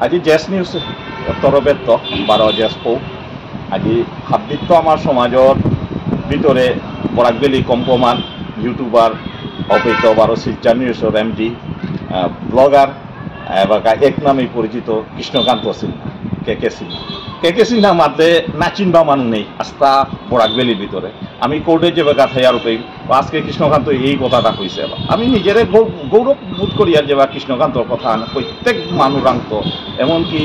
আজি জেছ নিউজ তৰফেতো 12 জেছ পৌ আজি হাবিত্ব আমাৰ সমাজৰ ভিতরে বরাকবেলি কম্পমান ইউটিউবার অপেত 12 শিলচর নিউজের এমডি ব্লগার এবং এক নামে পরিচিত কৃষ্ণকান্ত সিনহা কে সিনহা মাঝে নাচিনবা মানুষ নেই আস্তা বরাকবেলির ভিতরে আমি কোর্টে যে গাথাই আর আজকে কৃষ্ণকান্ত এই কথাটা কইছে আমি নিজের গৌরব বোধ করি আর যে কৃষ্ণকান্তর কথা প্রত্যেক মানুষ আনত এমনকি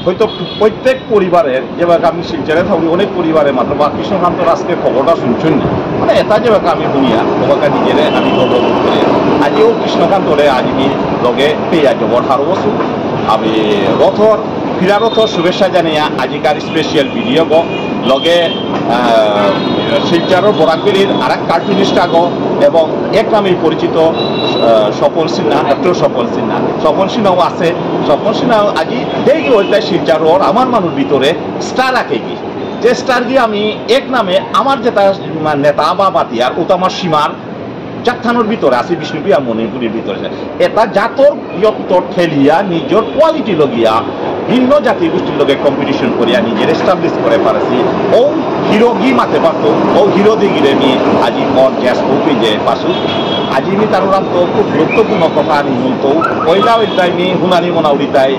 হয়তো প্রত্যেক পরিবারের যেভাবে আমি শিলচরে থাকি অনেক পরিবারের মাত্র বা কৃষ্ণকান্তর আজকে খবরটা শুনছেন না মানে এটা যেভাবে আমি শুনিয়া তোমাকে নিজেরে আমি গৌরব বোধ করি আজিও কৃষ্ণকান্তরে আজ আমি লগে পেয়ে যাবর হারো বসু আমি রথর ফিরা রথর শুভেচ্ছা জানিয়া আজিকার স্পেশাল ভিডিও গো লগে শিলচরের বরাকবেলির আর এক কার্টুনিস্ট আগো এবং এক নামে পরিচিত স্বপন সিনহা ডক্টর স্বপন সিনহাও আছে স্বপন সিনহাও আজি দেখি ওইটা শিলচরের আমার মানুষ ভিতরে স্টার আঁকে কি যে স্টার গিয়ে আমি এক নামে আমার যেটা নেতা বা বাতিয়ার ওটা আমার সীমার জাতথানোর ভিতরে আছে বিষ্ণুপ্রিয়া মণিপুরের ভিতরে এটা জাতর ইয়ত্তর ঠেলিয়া নিজের কোয়ালিটি লগিয়া ভিন্ন জাতি গোষ্ঠীর লগে কম্পিটিশন করিয়া নিজের এস্টাবলিশ করে পারছি ও হিরো গি মাতে পারতো ও হিরো দিগিরে আমি আজি মন গ্যাস কপি যে পাশু আজি আমি তার তো খুব গুরুত্বপূর্ণ কথা আমি শুনতো পয়লা ওইটাই আমি হুনানি মনাউরিতাই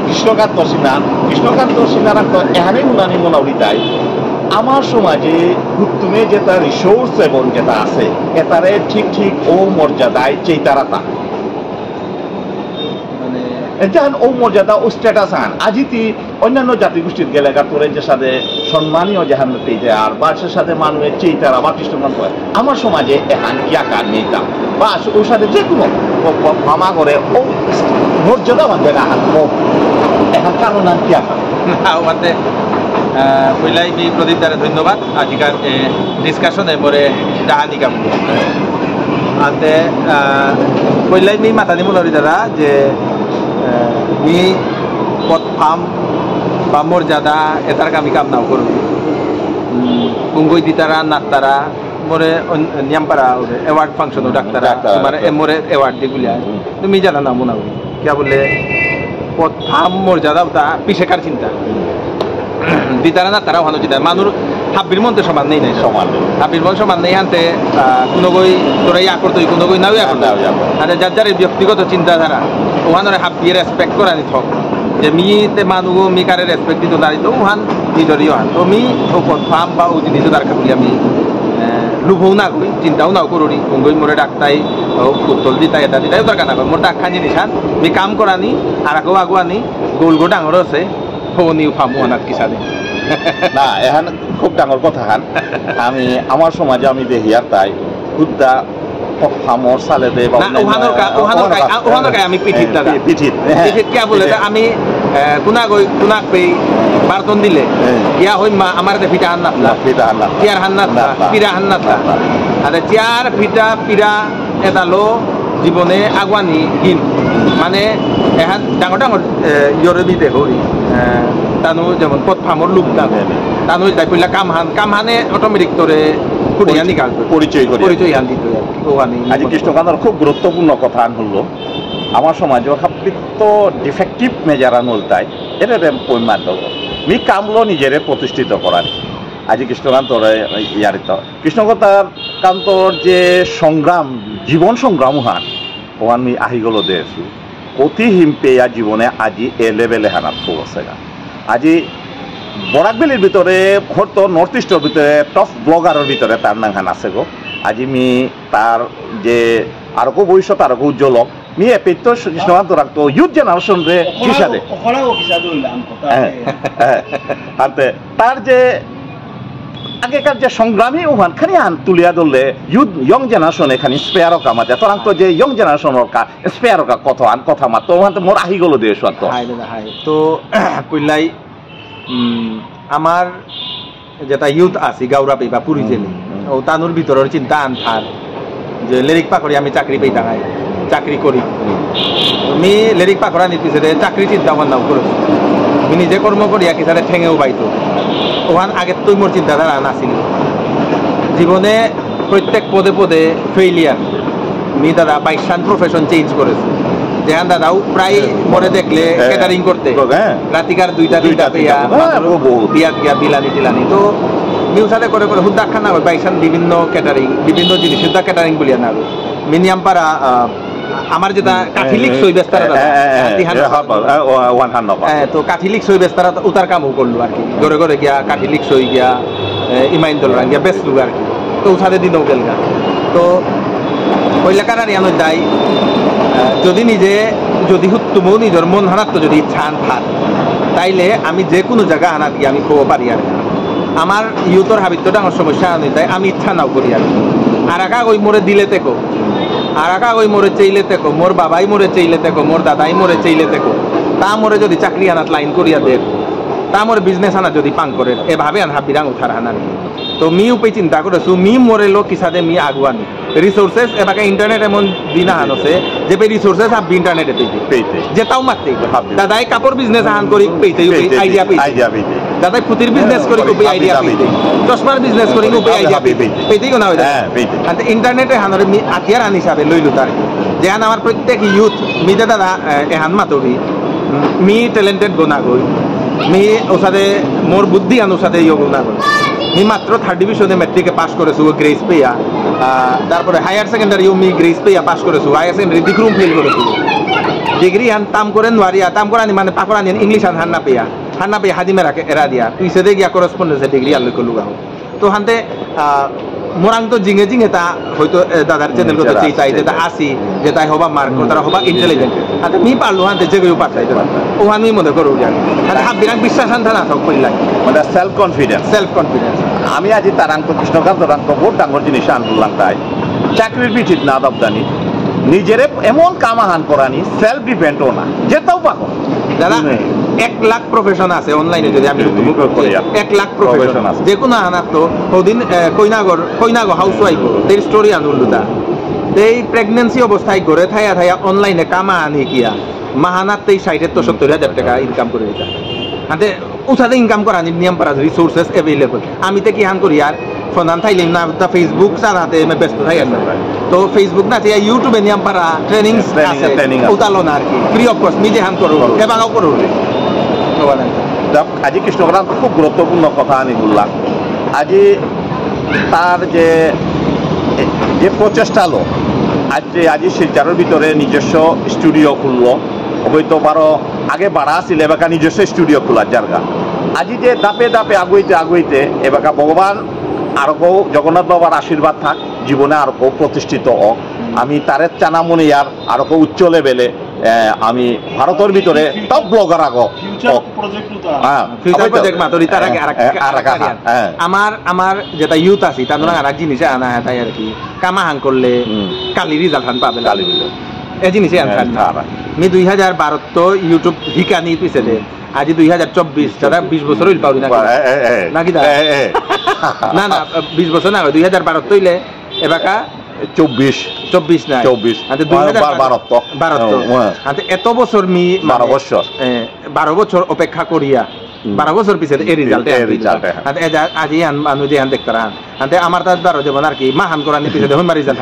কৃষ্ণকান্ত সিনহার তো এহানেই হুনানি মনাউরিতাই আমার সমাজে উত্তমে যেটা রিসোর্স এবং যেটা আছে এটারে ঠিক ঠিক ও মর্যাদায় চেতারাতা যেন ও মর্যাদা ও স্ট্যাটাস আন আজিতি অন্যান্য জাতিগোষ্ঠীর গেলেগা তোরে যে সাথে সম্মানীয় যেহান আর বাসের সাথে মানুষের চেতারা বা কৃষ্ণকান্ত হয় আমার সমাজে এহান ইয়াকার নেতা বা ওর সাথে যে কোনো মামা করে ও মর্যাদা বান্ধে আহান এখান কারণ আর ইয়াকার পইলাই মি প্রদীপ দারে ধন্যবাদ আজিকার ডিসকাশনে মোরে ডাহানি কাম আনতে পইলাই মি মাথা দিব নরি দাদা যে মি পথ ফার্ম বা মর্যাদা এটার আমি কাম নাও করব কুঙ্গই দিতারা নাত্তারা মোরে নিয়ামপাড়া অ্যাওয়ার্ড ফাংশন ডাক্তারা তোমার মোরে অ্যাওয়ার্ড দিগুলি তুমি জানা না মনে কিয়া বলে পথ ফার্ম মর্যাদা ওটা পিছেকার চিন্তা দিতারা না তারা ভালো চিন্তা মানুষ হাব্বির মধ্যে সমান নেই নাই সমান হাব্বির মন সমান নেই আনতে কোনো গই তোরা ইয়া করতো কোনো গই নাও ইয়া করতো আরে যার যার ব্যক্তিগত চিন্তাধারা ওখানে হাব্বি রেসপেক্ট করা নিত যে মিতে মানুষ মি কারে রেসপেক্ট দিত না দিত ওখান নিজরই ওখান তো মি ও ফার্ম বা ও জিনিস দরকার বলি আমি লুভও না করি চিন্তাও নাও করি গই মোরে ডাক্তাই উত্তর দিতা এটা দিতাই দরকার না মোর ডাক্তার জিনিস আন মি কাম করানি আর আগো আগুয়ানি গোল গো ডাঙর আছে ফোনিও ফামু আনাত কিসাদে না এখন খুব ডাঙর কথা হান আমি আমার সমাজে আমি দেখি আর তাই খুদ্দা ফামর সালে দে বা আমি পিঠিত দাদা পিঠিত কে বলে আমি কুনা পেই বার্তন দিলে ইয়া হই মা আমার ফিটা হান্নাত না চেয়ার হান্নাত না পিরা হান্নাত না আরে চেয়ার ফিটা পিরা এদালো জীবনে আগুয়ানি হিন মানে এখন ডাঙর ডাঙর ইয়রে দিতে হই তানু যেমন পথ ফামর লুক তানু যাই পইলা কামহানে অটোমেটিক তোরে পরিচয় হান দিত আজ কৃষ্ণকান্তর খুব গুরুত্বপূর্ণ কথা হলো আমার সমাজে হাবলিত ডিফেক্টিভ মেজারা নলতাই এটা পরিমাণ মি কামলো নিজেরে প্রতিষ্ঠিত করার আজি কৃষ্ণকান্তর ইয়ারিত কৃষ্ণকান্তর যে সংগ্রাম জীবন সংগ্রাম হান ওহান মি আহিগলো দেছো অতি হিমপেয়া জীবনে আজি এ লেভেলে হানাত পৌঁছে গা আজি বরাকবেলির ভিতরে হয়তো নর্থ ইস্টের ভিতরে টপ ব্লগারের ভিতরে তার নাম আছে গো আজি মি তার যে আরো ভবিষ্যৎ আরো উজ্জ্বল মি এপিত কৃষ্ণকান্ত রাখতো ইউথ জেনারেশন রে হিসাবে আনতে তার যে আগেকার যে সংগ্রামী ওখান খানি আন তুলিয়া ধরলে ইয়ং জেনারেশন এখানে স্পেয়ারও কামাতে তোরাং তো যে ইয়ং জেনারেশনের কা স্পেয়ারও কা কথা মাত্র ওখান তো মোর আহি গেল দিয়ে তো তো কইলাই আমার যেটা ইউথ আছে গাউরাপি বা পুরী জেলে ও তানুর ভিতরের চিন্তা আনথার যে লেরিক পাকড়ি আমি চাকরি পেয়ে টাঙাই চাকরি করি আমি লেরিক পাকড়া নিতে চাকরি চিন্তা আমার নাম করেছি আমি নিজে কর্ম করি একই সাথে ঠেঙেও পাইতো ওখান আগের তুই মোর চিন্তাধারা নাছিল জীবনে প্রত্যেক পদে পদে ফেইলিয়ার আমি দাদা বাইশান প্রফেশন চেঞ্জ করেছে যেহান দাদাও প্রায় মরে দেখলে ক্যাটারিং করতে রাতিকার 2টা পেয়া বিয়াত গিয়া বিলানি টিলানি তো মিউ সাথে করে করে হুদ্দা খানা হয় বাইসান বিভিন্ন ক্যাটারিং বিভিন্ন জিনিস হুদ্দা ক্যাটারিং বলিয়া না মিনিয়াম পারা আমার যেটা কাঠিলিক সই বেস্তারা তো কাঠিলিক সই বেস্তারা উতার কামও করলো আর কি ঘরে ঘরে গিয়া কাঠিলিক সই গিয়া ইমাইন দলরান গিয়া বেসলু আর কি তো উঠাতে দিনও গেলগা তো ওইলাকার আর ইয়ানো দায় যদি তুমিও নিজের মন হানাত তো যদি ইচ্ছা আন থাক তাইলে আমি যে কোনো জায়গা আনাত গিয়ে আমি খোব পারি আর আমার ইউথর হাবিত্য ডাঙর সমস্যা আনি তাই আমি ইচ্ছা নাও করি আর একা ওই মোরে দিলে তেকো আর একা ওই মোরে চেইলে তেকো মোর বাবাই মোরে চেইলে তেকো মোর দাদাই মোরে চেইলে তেকো তা মোরে যদি চাকরি আনাত লাইন করিয়া দেন তা মোরে বিজনেস আনা যদি পাং করে এভাবে আন হাবিরাং উঠার হানানি তো মি উপে চিন্তা করেছো মি মোরে লো কিসাদে মি আগুয়ানি রিসোর্সেস এবাকে ইন্টারনেট এমন দিনা হানছে যে রিসোর্সেস হাব ইন্টারনেটে পেইতে যেটাও মারতে দাদাই কাপড় বিজনেস আহান করি পেইতে আইডিয়া পেইতে দাদাই ফুতির বিজনেস করি উপে আইডিয়া পেইতে চশমার বিজনেস করি উপে আইডিয়া পেইতেই কোনা হয় আর ইন্টারনেটে হানরে মি আতিয়ার আন হিসাবে লইলো তার যেহান আমার প্রত্যেক ইউথ মিতে দাদা এহান মাতরি মি ট্যালেন্টেড গোনা গই মি ওসাদে মোর বুদ্ধি আন ওসাদে ইয়ে গোনা গই মি মাত্র 3rd ডিভিশনে মেট্রিকে পাস করেছো গ্রেস পেয়া তারপরে হায়ার সেকেন্ডারিও মি গ্রেস পেয়া পাস করেছো হায়ার সেকেন্ডারি ডিগ্রিও ফেল করেছো ডিগ্রি হান তাম করে নোয়ারিয়া তাম করে মানে পাকড় আনি ইংলিশ হান না পেয়া হাদিমে রাখে এরা দিয়া তুই সেদে গিয়া করেসপন্ডেন্সে ডিগ্রি আল্লু লুগা তো হানতে মোরাং তো জিঙে জিঙে তা হয়তো দাদার চ্যানেল করতে চাই যেটা আসি যেটা হবা মার্ক তারা হবা ইন্টেলিজেন্ট হাতে মি পারলো হানতে যে কেউ পাঠাই ও আমি মনে করো হাতে হাত বিরাং বিশ্বাস আনতে না থাক লাগে মানে সেলফ কনফিডেন্স আমি আজি তারাঙ্ক কৃষ্ণকান্ত রাঙ্ক বহুত ডাঙর জিনিস আনলাম তাই চাকরির পিছিত না দাবদানি নিজেরে এমন কামাহান করানি সেলফ ডিপেন্ডও না যেটাও পাকো দাদা 1 লাখ প্রফেশন আছে অনলাইনে যদি আমি 1 লাখ প্রফেশন আছে যে কোনো আনাত তো ওদিন কইনাগর হাউসওয়াইফ দের স্টোরি আনুলুদা এই প্রেগন্যান্সি অবস্থায় ঘরে থায়া অনলাইনে কামা আনি কিয়া মাহানাত 60-70,000 টাকা ইনকাম করে দিতা হাতে উঠাতে ইনকাম করা নিয়ম পারা রিসোর্সেস অ্যাভেলেবল আমি তো কি হান করি আর ফোনান থাইলিম না তা ফেসবুক চালাতে আমি ব্যস্ত থাকি আছে তো ফেসবুক না তাই ইউটিউবে নিয়ম পারা ট্রেনিং আছে উতালন আর কি ফ্রি অফ কস্ট নিজে হান করো এবাগাও করো আজি কৃষ্ণকান্ত খুব গুরুত্বপূর্ণ কথা আনি বললাম আজি তার যে প্রচেষ্টা লো আজি শিলচরের ভিতরে নিজস্ব স্টুডিও খুললো হয়তো বারো আগে বাড়া আছিল এবাকা নিজস্ব স্টুডিও খোলার জায়গা আজি যে দাপে দাপে আগুইতে এবাকা ভগবান আরো কেউ জগন্নাথ বাবার আশীর্বাদ থাক জীবনে আরো কেউ প্রতিষ্ঠিত হোক আমি তারে চানা মনে আরো কেউ উচ্চ লেভেলে আমি ভারতের ভিতরে টপ ব্লগার আমার যেটা ইউথ আছে তার আর জিনিস আনা তাই আর কি কামাহান করলে কালি রিজাল্ট হান পাবে এই জিনিসে আমি 2012 তো ইউটিউব হিকানি পিছে দে আজি 2024 দাদা 20 বছর হইল পাউরি নাকি না 20 বছর না 2012 তৈলে এবাকা 24 না 2012 এত বছর মি 12 বছর অপেক্ষা করিয়া 12 বছর পিছে এই রেজাল্ট আজি মানুষ যে দেখতারা আনতে আমার তার 12 যেমন আর কি মাহান করানি পিছে দেখুন রেজাল্ট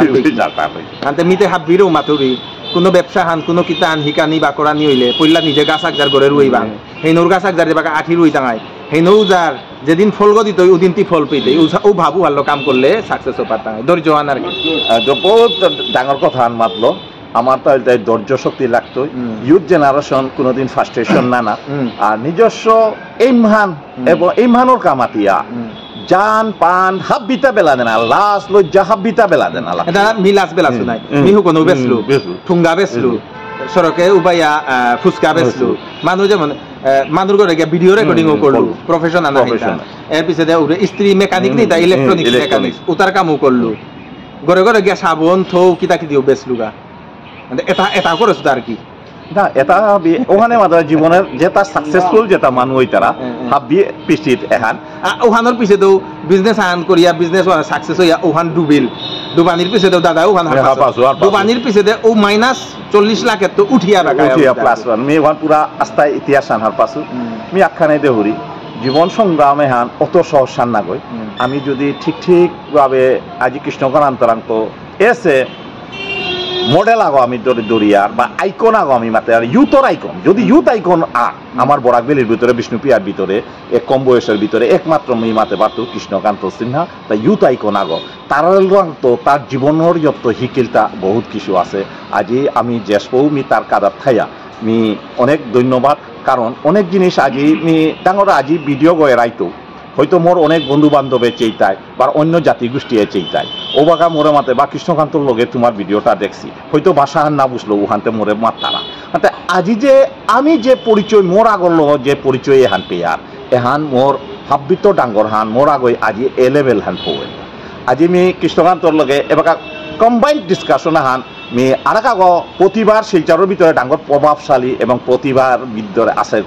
আনতে মিতে হাবিরও মাতুরি কোনো ব্যবসা হান কোনো কিতা আন হিকানি বা করানি হইলে পইলা নিজে গাছ আকজার গড়ে রুইবা সেই নৌর গাছ আকজার যেবা আঠি রুই টাঙায় সেই নৌজার যেদিন ফল গদিত ওদিন তি ফল পেইতে ও ভাবু ভালো কাম করলে সাকসেস ও পাতা ধৈর্য আন আর কি বহুত ডাঙর কথা আন মাতলো আমার তো ধৈর্য শক্তি লাগতো ইউথ জেনারেশন কোনোদিন ফার্স্ট্রেশন না আর নিজস্ব এইমহান এবং এইমহানোর কামাতিয়া জান পান হাবিতা বেলা দেনা লাশ লজ্জা হাবিতা বেলা দেনা এটা মিলাস বেলা শুনাই মিহু কোনো বেসলু ঠুঙ্গা বেসলু সরকে উপায়া ফুসকা বেসলু মানুষ যেমন মানুষ করে গিয়ে ভিডিও রেকর্ডিংও করলো প্রফেশন আনা এর পিছনে স্ত্রী মেকানিক নেই তা ইলেকট্রনিক্স মেকানিক্স উতার কামও করলো ঘরে ঘরে গিয়া সাবন থৌ কিতা কি দিও বেসলুগা এটা করেছো আর কি না এটা ওখানে মাত্র জীবনের যেটা সাকসেসফুল যেটা মানুষ তারা হাবি পিছিত এহান ওখানোর পিছে তো বিজনেস আন করিয়া বিজনেস সাকসেস হইয়া ওখান ডুবানির পিছে তো দাদা ওখান ডুবানির পিছে ও -40 লাখ তো উঠিয়া প্লাস মি ওখান পুরা আস্তা ইতিহাস আনহার পাছু মি আখ্যানে দেহরি জীবন সংগ্রামে হান অত সহজ সান না গই আমি যদি ঠিক ভাবে আজি কৃষ্ণকান্ত অন্তরাঙ্ক এসে মডেল আগো আমি দরিয়ার বা আইকন আগো আমি মাতে আর ইউথর আইকন যদি ইউথ আইকন আমার বরাকবেলির ভিতরে বিষ্ণুপ্রিয়ার ভিতরে এক কম বয়সের ভিতরে একমাত্র মেয়ে মাতে পারতো কৃষ্ণকান্ত সিনহা তা ইউথ আইকন আগো তার তো তার জীবনের যত হিকিলটা বহুত কিছু আছে আজি আমি জেসপৌ মি তার কাদার থাইয়া মি অনেক ধন্যবাদ কারণ অনেক জিনিস আজি মি ডাঙরা আজি ভিডিও গয়ে রাইতো হয়তো মোর অনেক বন্ধু বান্ধবে চেইতায় বা অন্য জাতিগোষ্ঠীয়ে চেইতায় ও বাগা মোরে মাতে বা কৃষ্ণকান্তর লগে তোমার ভিডিওটা দেখছি হয়তো ভাষা হান না বুঝলো ওখানতে মোরে মাতারা মানে আজি যে আমি যে পরিচয় মোর আগর লগ যে পরিচয় এহান পেয়ার এহান মোর হাব্বিত ডাঙ্গর হান মোর আগই আজি এ লেভেল হান পৌঁছে আজি মি কৃষ্ণকান্তর লগে এবার কম্বাইন্ড ডিসকাশন হান মি আরেক প্রতিভার শিলচারের ভিতরে ডাঙ্গর প্রভাবশালী এবং প্রতিভার ভিতরে আছে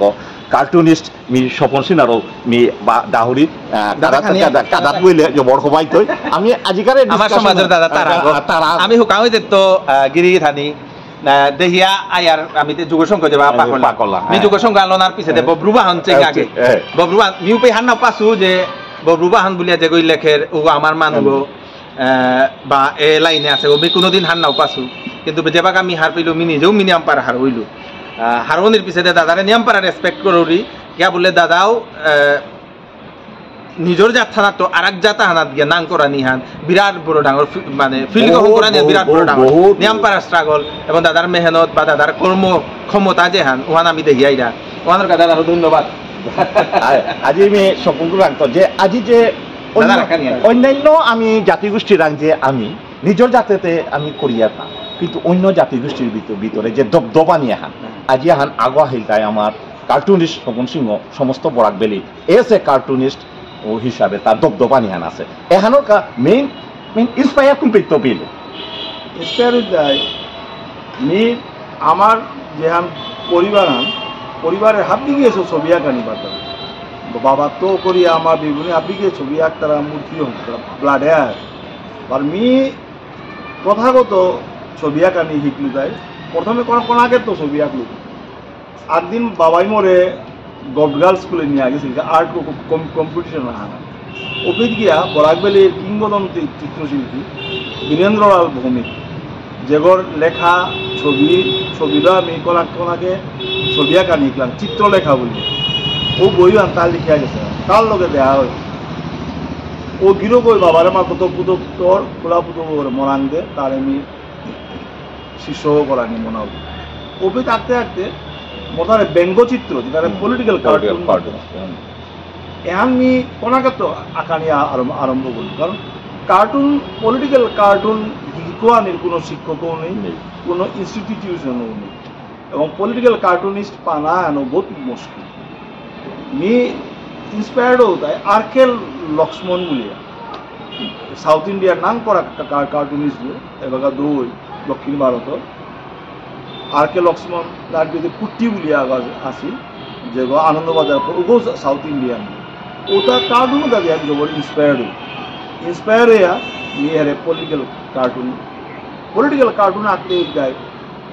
কার্টুনিস্ট মি স্বপন সিনারও মি বা দাহুরি কাদাত বইলে যে বড় সবাই তৈ আমি আজিকারে আমার সমাজের দাদা তারা আমি হুকাওই তো গিরি থানি দেহিয়া আয়ার আমি যুগসংঘ যে পাকলা মি যুগসংঘ আলোনার পিছে বব্রুবাহন চেক আগে বব্রুবাহন মিউ পে হান না পাসু যে বব্রুবাহন বলিয়া যে গই লেখের ও আমার মানব বা এ লাইনে আছে ও কোনোদিন হার নাও পাসু কিন্তু যেবাক আমি হার পাইলো মি নিজেও মিনিয়াম পার হার হইলো হারনের পিছে দাদারে নিয়ম পারা রেসপেক্ট করি কিয়া বলে দাদাও নিজের জাত থানা তো আর এক জাত হানাত গিয়ে নাং করা নিহান বিরাট বড় ডাঙর মানে ফিল গ্রহণ করা নিয়ে বিরাট বড় ডাঙর নিয়ম পারা স্ট্রাগল এবং দাদার মেহনত বা দাদার কর্ম ক্ষমতা যে হান ওহান আমি দেখি আইরা ওহানের কাছে দাদার ধন্যবাদ আজি আমি স্বপন রাখতো যে আজি যে অন্যান্য আমি জাতিগোষ্ঠীর যে আমি নিজের জাতেতে আমি করিয়া না কিন্তু অন্য জাতিগোষ্ঠীর ভিতরে যে দবদবা নিয়ে হান আজি হান আগো আহিলটাই আমার কার্টুনিস্ট স্বপন সিংহ সমস্ত বরাকবেলি এস এ কার্টুনিস্ট ও হিসাবে তার দবদবা নিহান আছে এহানোর মেইন ইন্সপায়ার কমপ্লিট তো পেল ইন্সপায়ার যায় মি আমার যে হান পরিবারের হাবি গিয়েছে ছবি আঁকানি পারতাম বাবা তো করি আমার বিভিন্ন হাবি গিয়ে ছবি আঁকতারা মূর্তি ব্লাডে আর মি প্রথাগত ছবি আঁকানি শিখলু তাই প্রথমে কোনাকে তো ছবি আঁকলু একদিন বাবাই মোরে গভগার্ল স্কুলে নিয়ে গেছিল আর্ট কম্পিটিশন আনা অফিস গিয়া বরাকবেলির কিংবদন্তি চিত্রশিল্পী বীরেন্দ্রলাল ভৌমিক যেগর লেখা ছবিটা আমি কোনাকে ছবি আঁকা নিকলাম চিত্রলেখা বলি ও বইও তার লিখিয়া গেছে তার লগে দেয়া হয় ও গিরো কই বাবারে মা কত পুতক তোর খোলা পুতক মরাং দে তার আমি শিষ্য করানি মনাও কবি আঁকতে আঁকতে মোটারে ব্যঙ্গচিত্র যেটা পলিটিক্যাল কার্টুন এখন আমি কোনাকে তো আঁকা নিয়ে আরম্ভ করি কারণ কার্টুন পলিটিক্যাল কার্টুন শিখোয়ানির কোনো শিক্ষকও নেই কোনো ইনস্টিটিউশনও নেই এবং পলিটিক্যাল কার্টুনিস্ট পানা আনো বহুত মুশকিল মি ইন্সপায়ার্ডও তাই আরকে লক্ষ্মণ বলিয়া সাউথ ইন্ডিয়ার নাম করা কার্টুনিস্ট এবার দৌড় দক্ষিণ ভারত আরকে লক্ষ্মণ তার যদি কুট্টি বলিয়া আসি যে আনন্দবাজার ওগো সাউথ ইন্ডিয়ান ওটা কার্টুনও দাবি আমি জবর ইন্সপায়ার হইয়া মেয়েরে পলিটিক্যাল কার্টুন আঁকতে যাই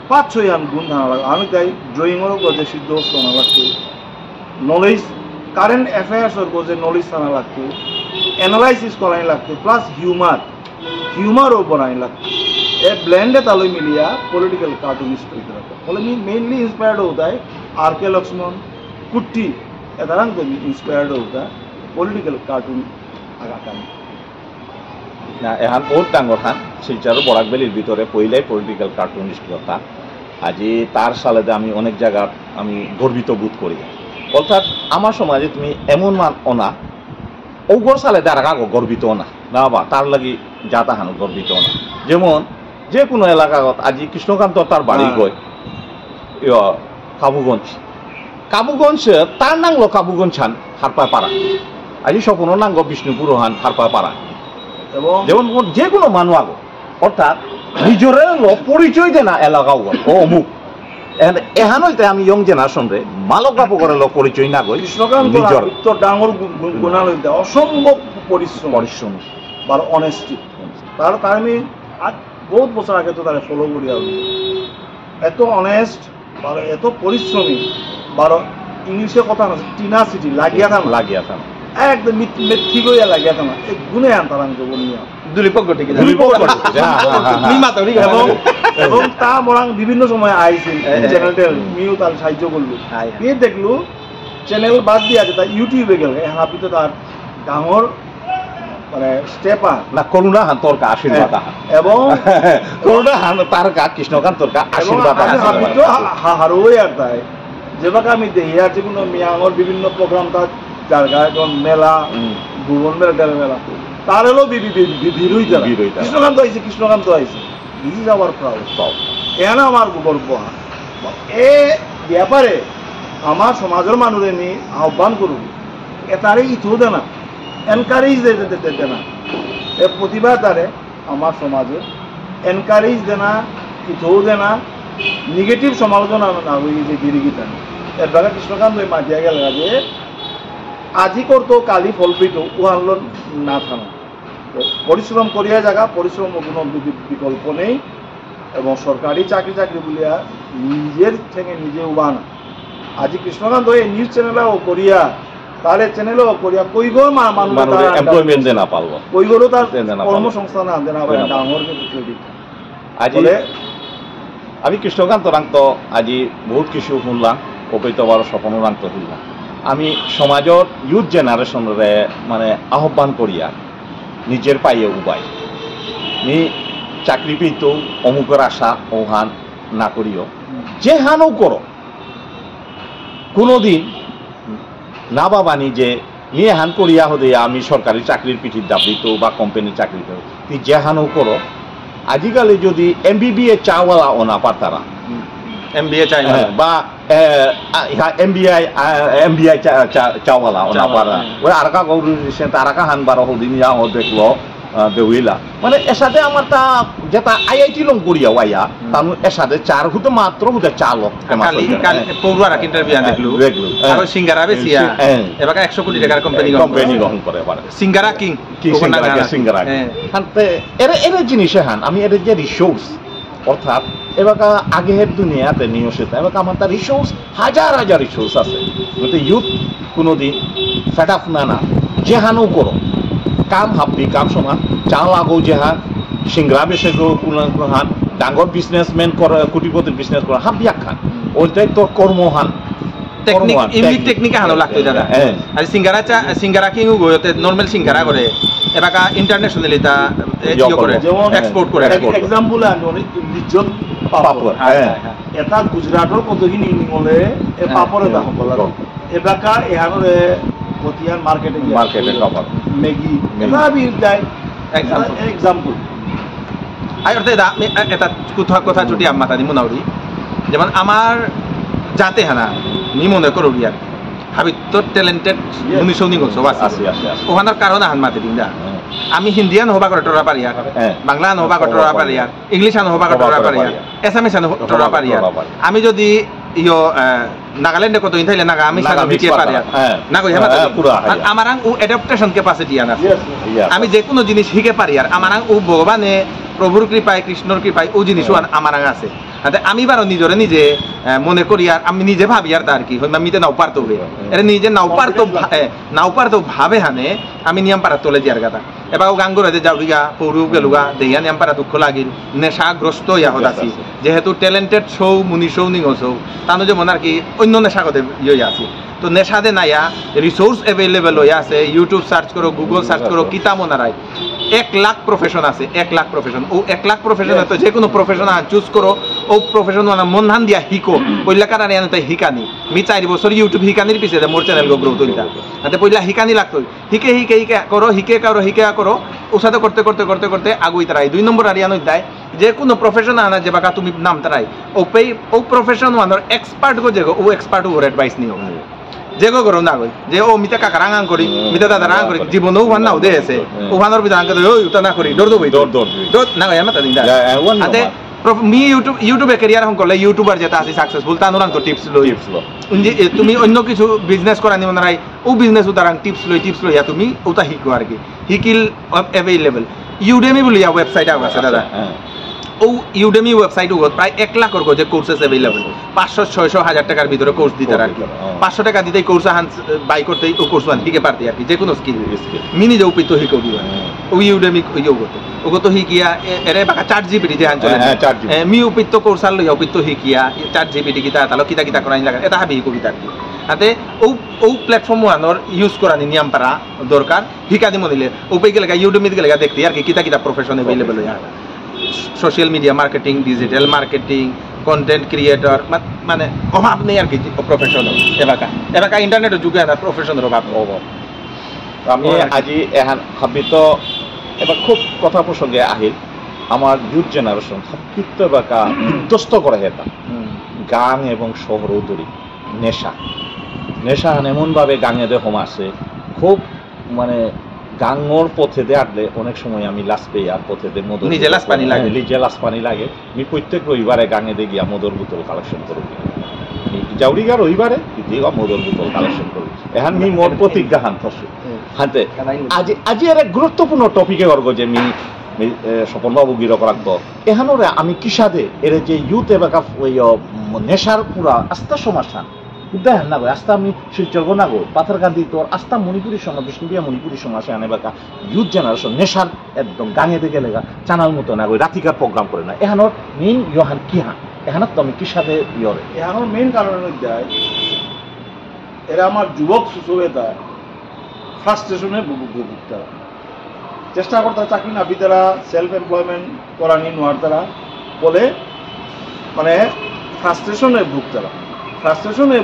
5-6 আন গুণ ধারা লাগে আমি তাই ড্রয়িংয়েরও গজে সিদ্ধ শোনা লাগতো নলেজ কারেন্ট অ্যাফেয়ার্সের গজে নলেজ জানা লাগতো অ্যানালাইসিস করাই লাগতো প্লাস হিউমারও বনাই লাগতো এ ব্লেন্ডে তালৈ মিলিয়া পলিটিক্যাল কার্টুনিস্ট হইতে লাগতো ফলে মেইনলি ইন্সপায়ার্ড হতায় আরকে লক্ষ্মণ কুট্টি এদারাং তুমি ইন্সপায়ার্ড হতা পলিটিক্যাল কার্টুন আঁকানি না এখন বহুত ডাঙর হান শিলচর বরাকবেলির ভিতরে পইলাই পলিটিক্যাল কার্টুনিস্ট কথা আজি তার সালেতে আমি অনেক জায়গা আমি গর্বিত বোধ করি অর্থাৎ আমার সমাজে তুমি এমন মান অনা ওগর সালে দ্বারা গর্বিত না না বা তার লাগি যা তাহানো গর্বিত না যেমন যে কোনো এলাকাগত আজি কৃষ্ণকান্ত তার বাড়ি গই কাবুগঞ্জ তার নাংলো কাবুগঞ্জ হান হারপা পাড়া আজি স্বপনের নাঙ্গ বিষ্ণুপুর হান হারপা পাড়া এবং যেমন যে কোনো মানুষ আগো অর্থাৎ নিজের পরিচয় দে না এলাকা ও অমুক এহান হইতে আমি ইয়ং জেনারেশন রে মালক বাপু করে পরিচয় না গই কৃষ্ণকান্ত ডাঙর গুণাল অসম্ভব পরিশ্রম বা অনেস্টি তার আমি বহুত বছর আগে তো তারা ফলো করি এত অনেস্ট বা এত পরিশ্রমী বা ইংলিশে কথা আছে টিনাসিটি লাগিয়া থাম একদম ঠিক হইয়া লাগে না গুনে আনতারাম বলিয়া দুলিপক গটিকে এবং তা মরাং বিভিন্ন সময় আইছিল চ্যানেলটা মিও তার সাহায্য করলো এই দেখলো চ্যানেল বাদ দিয়া যেটা ইউটিউবে গেল হাপি তো তার ডাঙর মানে স্টেপার না করুণা হান তোরকা আশীর্বাদ এবং করুণা হান তারকা কৃষ্ণকান্ত তোরকা আশীর্বাদ হাপি তো হারোই আর তাই যেভাবে আমি দেখি আর যে কোনো মিয়াঙর বিভিন্ন প্রোগ্রাম তার জায়গা যেমন মেলা ভুবন মেলা তার হলো কৃষ্ণকান্ত আইছে this is our proud N আমার গর্ব এ ব্যাপারে আমার সমাজের মানুষে নি আহ্বান করুন এটারে ইথো দে না এনকারেজ দে না এ প্রতিভা তারে আমার সমাজে এনকারেজ দে না ইথো দে না নেগেটিভ সমালোচনা না হই যে গিরিগিতা এর বাগে কৃষ্ণকান্ত ওই মাঝিয়া গেল যে আজি করতো কালি ফল পেত উহাল না থানা পরিশ্রম করিয়া জায়গা পরিশ্রম কোনো বিকল্প নেই এবং সরকারি চাকরি বলিয়া নিজের থেকে নিজে উবান আজি কৃষ্ণকান্ত এই নিউজ চ্যানেলও করিয়া তাহলে চ্যানেলও করিয়া কইগো মানুষ এমপ্লয়মেন্ট না পারবো কইগো তার কর্মসংস্থান আনতে না পারে ডাঙর আজি আমি কৃষ্ণকান্ত রাংত আজি বহুত কিছু শুনলাম অপৈতবার স্বপ্ন রাংত শুনলাম আমি সমাজত ইউথ জেনারেশনরে মানে আহ্বান করিয়া নিজের পায়ে উবাই নি চাকরি পেতো অমুকের আশা ওহান না করিও যে হানও করো কোনোদিন না বাবানি যে নিয়ে হান করিয়া হদে আমি সরকারি চাকরির পিঠির দাব দিত বা কোম্পানির চাকরি করো তুই যে হানও করো আজিকালি যদি MBBA চাওয়ালা ও না পারতারা MBA চাই বা MBI চাওয়ালা ও না পারা ওই আরকা গৌরী রিসেন্ট আরকা হান বারো হদিনিয়া ও দেখলো দেউইলা মানে এর সাথে আমার তা যেটা IIT লং করিয়া ওয়াইয়া তার এর সাথে চার হুতে মাত্র হুতে চালো পৌরারা ইন্টারভিউ দেখলো আর সিঙ্গারা বেশিয়া এবারে 100 কোটি টাকার কোম্পানি গ্রহণ করে পারে সিঙ্গারা কিং সিঙ্গারা হানতে এর জিনিস হান আমি এর যে রিসোর্স অর্থাৎ এবাকা আগের দুনিয়াতে নিয়সিত এবাকা আমার তার রিসোর্স হাজার রিসোর্স আছে কিন্তু ইউথ কোনোদিন ফেড আপ না যেহানও করো কাম হাবি কাম সমান চা লাগো যেহান সিংরা বেসে হান ডাঙর বিজনেসম্যান করে কোটিপতির বিজনেস করে হাবিয়া খান ওইটাই তোর কর্মহান টেকনিক হানো লাগতো দাদা আর সিঙ্গারা কিং গোতে নরমাল সিঙ্গারা করে এবাকা ইন্টারন্যাশনালি তা করে এক্সপোর্ট করে এক্সাম্পল আমি লিজন পাপড় এটা গুজরাটৰ কতখিনি নিমলে এ পাপড় এটা হবল এবাকা এহানরে কতিয়ান মার্কেটে কভার ম্যাগি এটা বি যাই এক্সাম্পল আই অর্থে এটা কথা ছুটি আম্মা তাদি মুনাউরি যেমন আমার যাতে হানা নি মনে করো ইয়ার হাবি তো ট্যালেন্টেড মুনি সৌনি গছ আছে ওখানের কারণে হান মাতে দিন আমি হিন্দিয়ান হবা করে টরা পারি আর বাংলা হবা করে টরা পারি আর ইংলিশ হবা করে টরা পারি আর এসামিস টরা পারি আর আমি যদি ইয়ো নাগাল্যান্ডে কত ইন থাইলে নাগা আমি সারা বিকে পারি আর না কই হেমা আমার ও অ্যাডাপ্টেশন ক্যাপাসিটি আনা আমি যে কোনো জিনিস শিখে পারি আর আমার ও ভগবানে প্রভুর কৃপায় কৃষ্ণর কৃপায় ও জিনিস আমার আছে আমি বারো নিজরে নিজে মনে করি আর আমি নিজে ভাবি আর তার কি আমি নাও পারতো এটা নিজে নাও পারতো ভাবে হানে আমি নিয়ম পারা তোলে দিয়ার গাতা এবার গাঙ্গুর হয়ে যাওয়া পৌরু গেলুগা দেহিয়া নিয়ম পারা দুঃখ লাগিল নেশাগ্রস্ত ইয়া হত আছি যেহেতু ট্যালেন্টেড সৌ মুনি সৌ নিং সৌ তানো যেমন আর কি অন্য নেশাগতে ইয়ে আছে তো নেশাদে নাইয়া রিসোর্স এভেলেবল হয়ে আছে ইউটিউব সার্চ করো গুগল সার্চ করো কিতা মনারায় 1 লাখ প্রফেশন আছে 1 লাখ প্রফেশন ও 1 লাখ প্রফেশন তো যে কোনো প্রফেশন চুজ করো ও প্রফেশন মানে মন ধান দিয়া হিকো পইলা কারণে আনতে হিকানি মি 4 বছর ইউটিউব হিকানির পিছে মোর চ্যানেল গো গ্রোথ হইতা আতে পইলা হিকানি লাগতো হিকে করো ও সাথে করতে আগুই তারাই 2 নম্বর আরিয়ানো দেয় যে কোনো প্রফেশন আনা যে বাকা তুমি নাম তারাই ও প্রফেশন ওয়ানোর এক্সপার্ট গো যে ও এক্সপার্ট ওর অ্যাডভাইস নিও যেগো করো না কই যে ও মিতা কাকা রাঙাং করি মিতা দাদা রাঙাং করি জীবন ও ভান নাও দে আছে ও ভানোর বিধান কে ওই উতা না করি দৌড় না কই আমা তাদিন দা আতে মি ইউটিউবে ক্যারিয়ার হন করলে ইউটিউবার যেটা আছে সাকসেসফুল তানোরাং তো টিপস লই তুমি অন্য কিছু বিজনেস করা নিমন রাই ও বিজনেস উতারাং টিপস লই তুমি ওটা হিকো আর কি হিকিল অ্যাভেলেবল ইউডেমি বলি ওয়েবসাইট আছে দাদা ও ইউডেমি ওয়েবসাইট প্রায় 1 লাখের যে কোর্সেস অ্যাভেলেবল 500-600-1000 টাকার ভিতরে কোর্স দিতে আর কি 500 টাকা দিতেই কোর্স হান বাই করতে ও কোর্স আন হিকে পারতে আর কি যে কোনো স্কিল মিনি যে উপিত হিকে দিবা ও ইউডেমি ইউ করতে ওগো তো হিকিয়া এরে বাকা 4 জিবি যে হান চলে মি উপিত কোর্স আর লইয়া উপিত হিকিয়া 4 জিবি কিতা তালো কিতা কিতা করাই লাগা এটা হাবি কবিতা আর কি আতে ও প্ল্যাটফর্ম আনর ইউজ করানি নিয়ম পারা দরকার হিকা দিমো দিলে ওপে গেলে ইউডেমি গেলে দেখতে আর কি কিতা কিতা প্রফেশন অ্যাভেলেবল হইয়া social media marketing digital marketing content creator মানে অভাব নেই আর কি প্রফেশন এবাকা ইন্টারনেটের যুগে না প্রফেশনের অভাব আমি আজি এহান ভাবিত এবার খুব কথা প্রসঙ্গে আহিল আমার ইউথ জেনারেশন ভাবিত এবাকা বিধ্বস্ত করে হেতা গান এবং শহরৌদরি নেশা এমনভাবে গাঙে দে হোম আছে খুব মানে গাঙর পথে দে আটলে অনেক সময় আমি লাস পেয়ে আর পথে দে মধুর নিজে লাস পানি লাগে আমি প্রত্যেক রবিবারে গাঙে দে গিয়া মধুর বোতল কালেকশন করি জাউরিগা রবিবারে মধুর বোতল কালেকশন করি এখন মি মোর প্রতিজ্ঞা হান থসু হাতে আজি আর এক গুরুত্বপূর্ণ টপিকে অর্গ যে মি স্বপন বাবু গিরক রাখত এখানোরে আমি কিসাদে এর যে ইউথ এবাকা নেশার পুরা আস্থা সমাসান উদাহরণ না আস্তা আমি শিলচর না গো পাথারকান্দি তোর আস্তা মণিপুরি সমাজ বিষ্ণুপ্রিয়া মণিপুরি সমাজে আনে বাকা ইউথ জেনারেশন নেশার একদম গাঙে দেখে লেগা চানাল মতো না গো রাতিকার প্রোগ্রাম করে না এখানোর মেইন ইহান কি হান এখানত তো আমি কিসাদে ইয়রে এখানোর মেইন কারণ যায় এরা আমার যুবক সুসবেতা ফ্রাস্ট্রেশনে ভুগতা চেষ্টা করতে চাকরি না বিতারা সেলফ এমপ্লয়মেন্ট করানি নোয়ার তারা বলে মানে ফ্রাস্ট্রেশনে ভুগতারা ফ্রাস্ট্রেশনে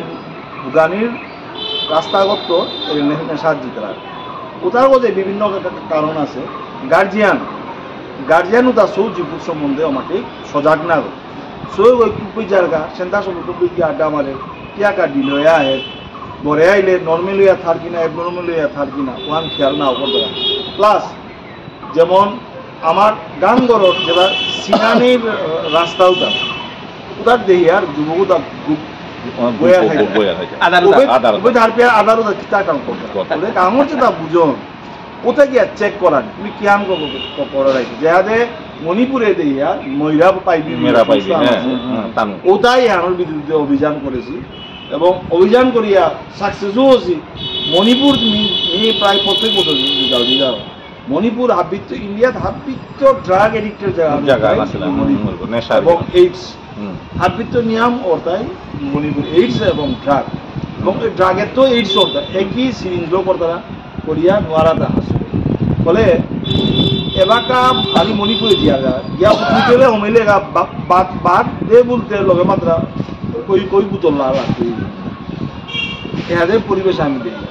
ভুগানির রাস্তাগত নেশার জিতরা ওটার মধ্যে বিভিন্ন কারণ আছে গার্জিয়ানও তার সৌ জীবন সম্বন্ধে আমাকে সজাগ না গো সৌ ওই কুকুই জায়গা সেন্তা সব কুকুই কি আড্ডা মারে কিয়া কাটি লয়া আহে বরে আইলে নর্মাল লইয়া থার কিনা এবনর্মাল লইয়া থার কিনা ওয়ান খেয়াল না ওপর দেওয়া প্লাস যেমন আমার গান গড়র যেটা সিনানির রাস্তাও দাম ওটার দেহি আর যুবক ওটা ওটা গিয়া চেক করান তুমি কিয়ান করা রাখি যাহাতে মণিপুরে দিয়া মহিলা পাইবি ওটাই আমার বিরুদ্ধে অভিযান করেছি এবং অভিযান করিয়া সাকসেসও হয়েছি মণিপুর প্রায় প্রত্যেক বছর রিজাল্ট মণিপুর হাবিত্য ইন্ডিয়াত হাবিত্য ড্রাগ এডিক্টের জায়গা এবং এইডস হাবিত্য নিয়ম ওটাই মণিপুর এইডস এবং ড্রাগ এবং ড্রাগের তো এইডস ওটা একই সিরিঞ্জ করতারা করিয়া নোয়ারাতে হাসে বলে এবাকা খালি মণিপুরে দিয়া গিয়া উঠেলে হমেলে বাদ দে বলতে লগে মাত্রা কই বুতল লাগবে এদের পরিবেশ আমি দেখি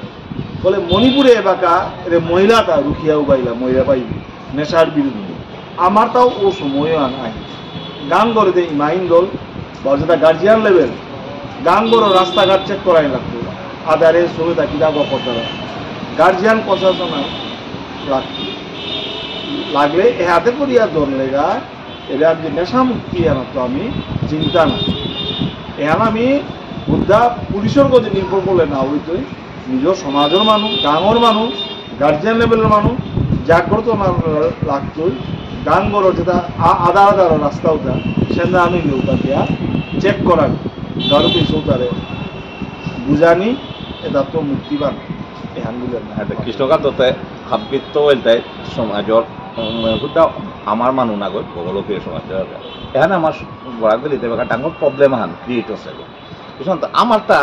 বলে মণিপুরে এবাকা এর মহিলাটা রুখিয়াও পাইলা মহিলা পাইবি নেশার বিরুদ্ধে আমার তাও ও সময় আনাই গান করে দেয় মাইন দল বা যেটা গার্জিয়ান লেভেল গান করে রাস্তাঘাট চেক করাই লাগতো আধারে সুবিধা কিনা বা কথা গার্জিয়ান প্রশাসন লাগলে এ হাতে করিয়া ধরলে গা এরা যে নেশা মুক্তি আনাতো আমি চিন্তা না এখন আমি বুদ্ধা পুলিশের কাছে নির্ভর করলে না হইতই নিজের সমাজের মানুষ গাঁর মানুষ গার্জিয়ান লেভেলের মানুষ জাগ্রত লাগতই গান গড় যেটা আধা আধা রাস্তা ওটা সেটা আমি ওটা দিয়া চেক করার গাড়ি পিছু তারে বুঝানি এটা তো মুক্তিবান এহানগুলো কৃষ্ণকান্ততে হাবিত্য বলতে সমাজর আমার মানুষ না গো ভগলকীয় সমাজ এখানে আমার বরাকগলিতে একটা ডাঙর প্রবলেম হান ক্রিয়েট হচ্ছে কৃষ্ণ আমারটা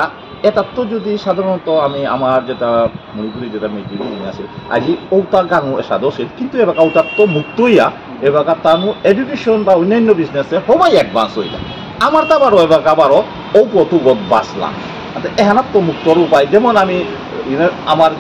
এটা তো যদি সাধারণত আমি আমার যেটা মণিপুরি যেটা মেজি আছে আজি ওটা গান সাদা ছিল কিন্তু এবার ওটার তো মুক্ত হইয়া এবার তার এডুকেশন বা অন্যান্য বিজনেসে সবাই অ্যাডভান্স হয়ে যায় আমার তো আবারও এবার আবারও ও কতগত বাঁচলাম এখানার তো মুক্তর উপায় যেমন আমি আমার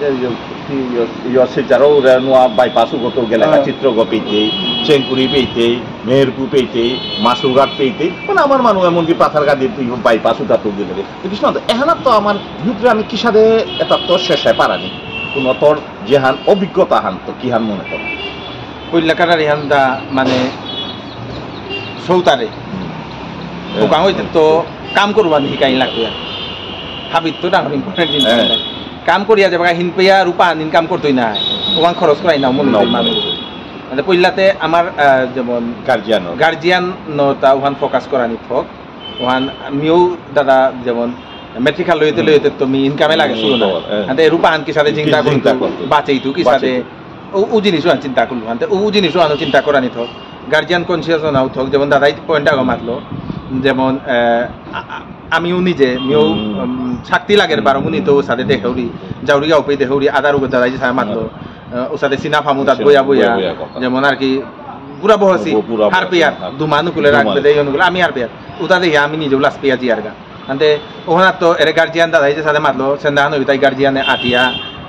শিলচারও নোয়া বাইপাসও গত গেলে চিত্রগ পেয়েতেই চেঙ্কুরি পেয়েতেই মেহেরপুর পেয়েতেই মাসুরঘাট পেয়েতেই মানে আমার মানুষ এমনকি পাথারঘাট দিয়ে বাইপাসও তাতো গেলে কৃষ্ণ এখানার তো আমার ইউথরে আমি কিসাদে এটা তো শেষে পারানি কোনো তোর যেহান অভিজ্ঞতা হান তো কি হান মনে কর কইলাকার ইহানদা মানে সৌতারে দোকান হইতে তো কাম করবা শিকাই লাগবে হাবিত তো ডাঙর ইম্পর্টেন্ট জিনিস কাম করিয়া যাবে হিনপেয়া রূপা ইনকাম করতোই না ওখান খরচ করাই না মনে মানুষ মানে পইলাতে আমার যেমন গার্জিয়ান নতা ওখান ফোকাস করানি থক ওখান আমিও দাদা যেমন মেট্রিকা লইতে তুমি ইনকামে লাগে শুরু না আন্তে রূপা আন কি সাথে চিন্তা করতে বাঁচাই তু কি সাথে ও জিনিসও আন চিন্তা করলো আন্তে ও জিনিসও আনো চিন্তা করানি থক গার্জিয়ান কনসিয়াস নাও থক যেমন দাদাই পয়েন্ট আগো মাতলো যেমন আমিও নিজে মিও শক্তি লাগের বারমুনি তো সাথে দেখাউরি জাউরিয়া উপে দেখাউরি আদার উপর দাদাই সাথে মাতলো ও সাথে সিনা ফামুদাত বইয়া যেমন আর কি পুরা বহসি হার পেয়ার দুমানু কুলে রাখবে দেই অনুগুলো আমি আর পেয়ার উতা দেখি আমি নিজেও লাস পেয়া জিয়ার গা আন্তে ওখানে তো এর গার্জিয়ান দাদাই যে সাথে মাতলো সেন্দান হই তাই গার্জিয়ানে আটিয়া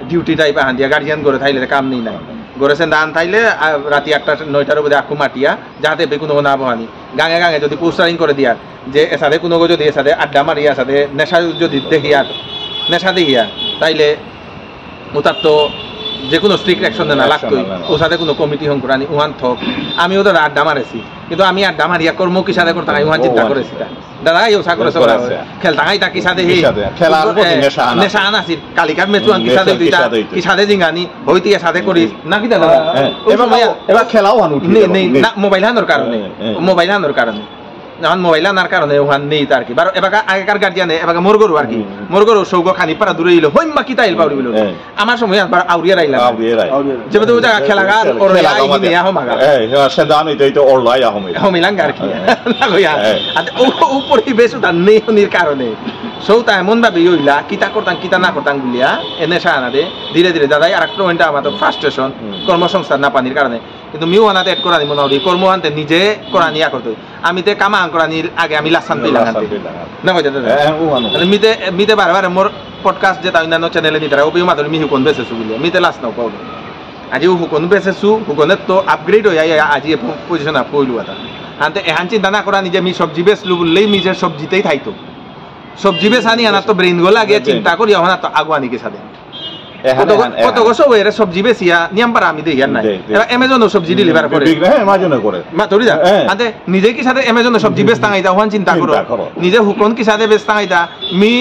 ডিউটি টাইপ আন দিয়া গার্জিয়ান করে থাইলে কাম নেই নাই গরে সেন্দান থাইলে রাতি 8টা 9টার মধ্যে আখু মাটিয়া যাতে বেকুনো না বহানি গাঙে গাঙে যদি পোস্টারিং করে দিয়া যে এর সাথে কোনো যদি এর সাথে আড্ডা মারিয়া সাথে নেশা যদি দেখিয়া নেশা দেখিয়া তাইলে ওটার তো যে কোনো স্ট্রিক্ট অ্যাকশন না লাগতোই ওর সাথে কোনো কমিটি হং করানি ওহান থক আমি ওদের আড্ডা মারেছি কিন্তু আমি আড্ডা মারিয়া কর্ম কি সাথে করতাম ওহান চিন্তা করেছি দাদা এই ওসা করেছে খেলতাঙাই তাকি সাথে হে নেশা আনাছিল কালিকার মেচু আন কি সাথে দুইটা কি সাথে জিঙ্গানি হইতি সাথে করিস না কি দাদা এবার খেলাও হান উঠি না মোবাইল হানোর কারণে যখন মোবাইল আনার কারণে ওখান নেই তার কি এবার আগেকার গার্জিয়ানে এবার মোর গরু আর কি মোর গরু সৌগ খানি পারা দূরে ইলো হইম বা কিতা ইল পাউরি বলো আমার সময় একবার আউরিয়া রাইলা যেবে তো জায়গা খেলাগার ওর আই নি আহ মাগা সেদান এটা অরলাই হমিলাং আর কি লাগইয়া আর ও পরিবেশ উতা নেই হনির কারণে সৌতা এমন ভাবে হইলা কিতা করতাম কিতা না করতাম বলিয়া এনে সানা দে ধীরে ধীরে দাদাই আরেকটা পয়েন্ট আমাদের ফ্রাস্ট্রেশন কর্মসংস্থান না পানির কারণে কিন্তু মিও আনাতে এড করানি মনে হরি কর্ম আনতে নিজে করানি করতে আমি তে কামা করানির আগে আমি লাসান পেলাম না কইতে দাদা মিতে বারবার মোর পডকাস্ট যেটা অন্যান্য চ্যানেলে নিতে ওপি মাত্র মি হুকন বেসেছু বলি মিতে লাস নাও পাও আজি হুকন বেসেছু হুকনের তো আপগ্রেড হয়ে আজি পজিশন আপ কইলু এটা আনতে এহান চিন্তা না করা নিজে মি সবজি বেচলু বললেই নিজে সবজিতেই থাইতো সবজি বেচানি আনা তো ব্রেইন গোল আগে চিন্তা করি ওখানে তো আগুয়ানি কে সাথে কত বছর এরা সবজি বেচিয়া নিয়ম পারা আমি দেখি আর নাই এমাজনও সবজি ডেলিভার করে মা ধরি যা আতে নিজে কি সাথে এমাজনে সবজি বেচতা আইতা ওখান চিন্তা করো নিজে হুকন কি সাথে বেচতা আইতা মি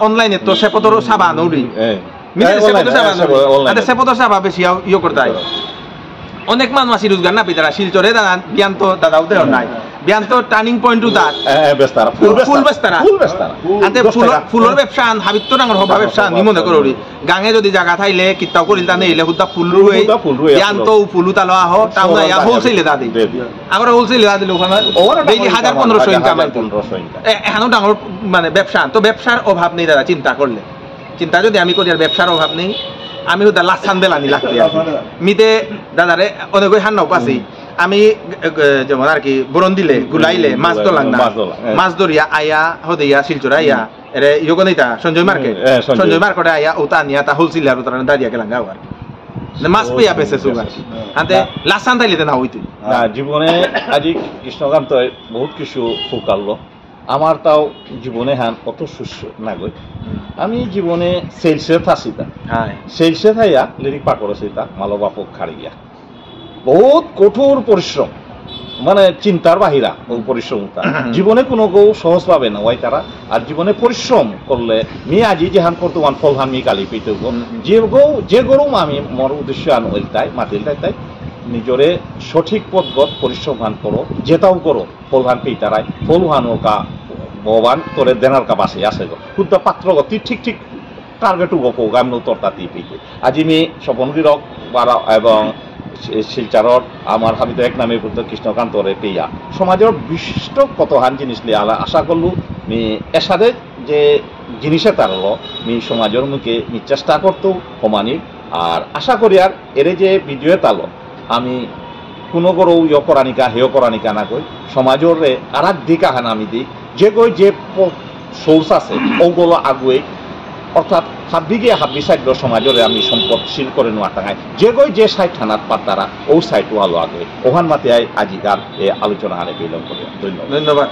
অনলাইনে তো সেপতর সাবা নৌরি মি সেপতর সাবা আতে সেপতর সাবা বেশি ইয়ে করতে আই অনেক মানুষ আসি রোজগার না পিতারা শিলচরে দাদা বিয়ান্ত দাদা উঠে নাই বিয়ান্ত টার্নিং পয়েন্ট টু দাঁত ফুল বেস্তারা আনতে ফুলের ব্যবসা আন হাবিত ডাঙর হবা ব্যবসা নি মনে করি গাঙে যদি জায়গা থাইলে কিতাও করিল তা নেইলে হুদা ফুল রুই বিয়ান্ত ফুলু তালো আহ টাউন আইয়া হোলসেলে দাদি আগরে হোলসেলে দাদি ওখানে ডেইলি 1000-1500 ইনকাম এখানেও ডাঙর মানে ব্যবসা তো ব্যবসার অভাব নেই দাদা চিন্তা করলে চিন্তা যদি আমি করি আর ব্যবসার অভাব নেই আমি হুদা লাসান বেলানি লাগতে মিতে দাদারে অনেক হান্নাও পাছি আমি যেমন আর কি বরণ দিলে গুলাইলে মাছ দোলাং না মাছ ধরিয়া আয়া হদিয়া শিলচর আইয়া এরে ইয়োগনিতা সঞ্জয় মার্কেটে আয়া ওটা নিয়া তা হোলসেল আর ওটা দাঁড়িয়ে গেলাম গাও আর মাছ পেয়া পেছে সুগার হাতে লাসান তাইলে না হইতে না জীবনে আজি কৃষ্ণকান্ত বহুত কিছু ফুকালো আমার তাও জীবনে হান অত সুস্থ না গই আমি জীবনে সেলসে থাসিতা সেলসে থাইয়া লিরিক পাকড়ছিতা মালবাপক খাড়ি গিয়া বহুত কঠোর পরিশ্রম মানে চিন্তার বাহিরা ও পরিশ্রমটা জীবনে কোনো কেউ সহজ পাবে না ওই তারা আর জীবনে পরিশ্রম করলে মি আজি যেহান বর্তমান ফলহান মি কালি পেতে যে গরু আমি মোর উদ্দেশ্য আন ওইটাই মাতিল তাই নিজরে সঠিক পথগত পরিশ্রম হান করো যেটাও করো ফলহান পেতারাই ফলহান ওকা ভগবান তোরে দেনার কা বাসে আসে গো খুদ্া পাত্র গতি ঠিক ঠিক টার্গেটু গপ গাম তোর তাতি পেতে আজি মি স্বপনগিরক বারা এবং শিলচারর আমার হাবিত এক নামে কৃষ্ণকান্তরে পেয়া সমাজের বিশিষ্ট কতহান জিনিস লিয়ে আশা করলু মি এর সাথে যে জিনিসে তারলো মি সমাজের মুখে মি চেষ্টা করতো সমানি আর আশা করি আর এর যে ভিডিও তালো আমি কোনো গরু ইয় করানিকা হেয় করানিকা না কই সমাজের আর এক দিক আহান আমি দিই যে কই যে সোর্স আছে ওগুলো আগুয়ে অর্থাৎ হাব্বিগে হাব্বি সাইড সমাজরে আমি সম্পদশীল করে নেওয়া টাঙায় যে গই যে সাইড থানার পাতারা ও সাইড ওয়ালো আগে ওহান মাতে আজিকার এই আলোচনা হারে বিলম্ব করে ধন্যবাদ।